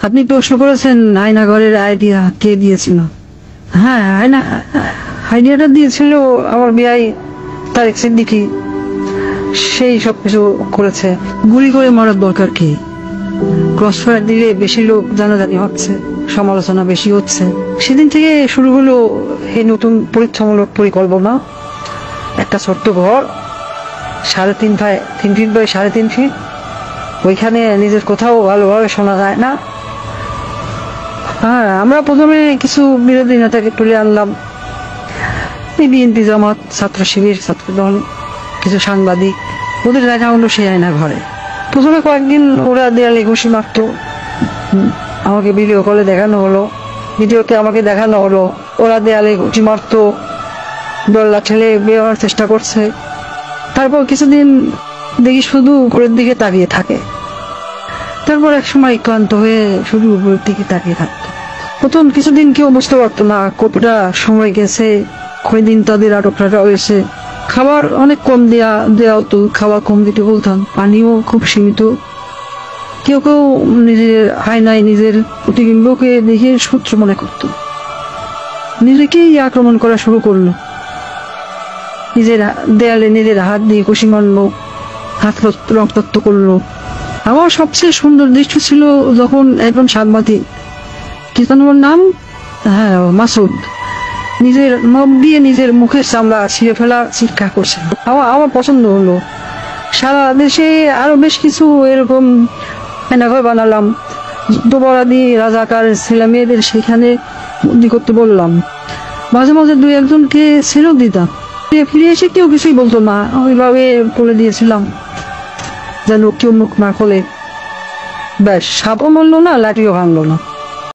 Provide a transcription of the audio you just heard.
আপনি প্রশ্ন করেছেন আয়নাঘরের আইডিয়া কে দিয়েছিল। হ্যাঁ, আইডিয়াটা দিয়েছিল আমার বিআই তারেক সিদ্দিকী। সেই সবকিছু করেছে। গুলি করে মারার দরকার কি? ক্রস ফায়ার দিলে বেশি লোক জানাজানি হচ্ছে, সমালোচনা বেশি হচ্ছে। সেদিন থেকে শুরু হলো এই নতুন পরীক্ষামূলক পরিকল্পনা। একটা ছোট্ট ঘর, 3.5 ফিট বাই 3.5 ফিট। ওইখানে নিজের কোথাও ভালোভাবে শোনা যায় না। হ্যাঁ, আমরা প্রথমে কিছু বিরোধী নেতাকে তুলে আনলাম, বিএনপি, জামাত, ছাত্র শিবির, ছাত্রদল, কিছু সাংবাদিক। ওদের জায়গা হলো সেই আয়না ঘরে। প্রথমে কয়েকদিন ওরা দেয়ালে ঘুষি মারতো, আমাকে ভিডিও কলে দেখানো হলো, ভিডিওতে আমাকে দেখানো হলো ওরা দেয়ালে ঘুষি মারতো, দোল্লা ঠেলে বেরোনোর চেষ্টা করছে। তারপর কিছুদিন দেখি শুধু উপরের দিকে তাকিয়ে থাকে। তারপর এক সময় ক্লান্ত হয়ে শুধু উপরের দিকে তাকিয়ে থাকতো। প্রথম কিছুদিন কেউ বুঝতে পারতো না কতটা সময় গেছে, কয়দিন তাদের আটকটা হয়েছে। খাবার অনেক কম দেওয়া হতো, খাবার কম দিতে বলতাম, পানিও খুব সীমিত। কেউ কেউ নিজের আয়নায় নিজের প্রতিবিম্বকে দেখে শত্রু মনে করত, নিজেকেই আক্রমণ করা শুরু করলো। নিজের দেয়ালে নিজের হাত দিয়ে ঘুষি মারলো, হাত রক্তাক্ত করলো। আমার সবচেয়ে সুন্দর দৃশ্য ছিল যখন একজন সাংবাদিক, কি তার নাম, হ্যাঁ মাসুদ, নিজের নখ দিয়ে নিজের মুখের চামড়া ছিঁড়ে ফেলা চিৎকার করছে। আমার পছন্দ হলো। সারা দেশে আরো বেশ কিছু এরকম আয়নাঘর বানালাম। যুদ্ধপরাধী রাজাকার ছেলে মেয়েদের সেখানে বন্দি করতে বললাম। মাঝে মাঝে 2-1জনকে ছেড়েও দিতাম। ফিরে এসে কেউ কিছুই বলতো না, ওইভাবে বলে দিয়েছিলাম যেন কেউ মুখ না খোলে। ব্যাস, সাপও মরলো না, লাঠিও ভাঙলো না।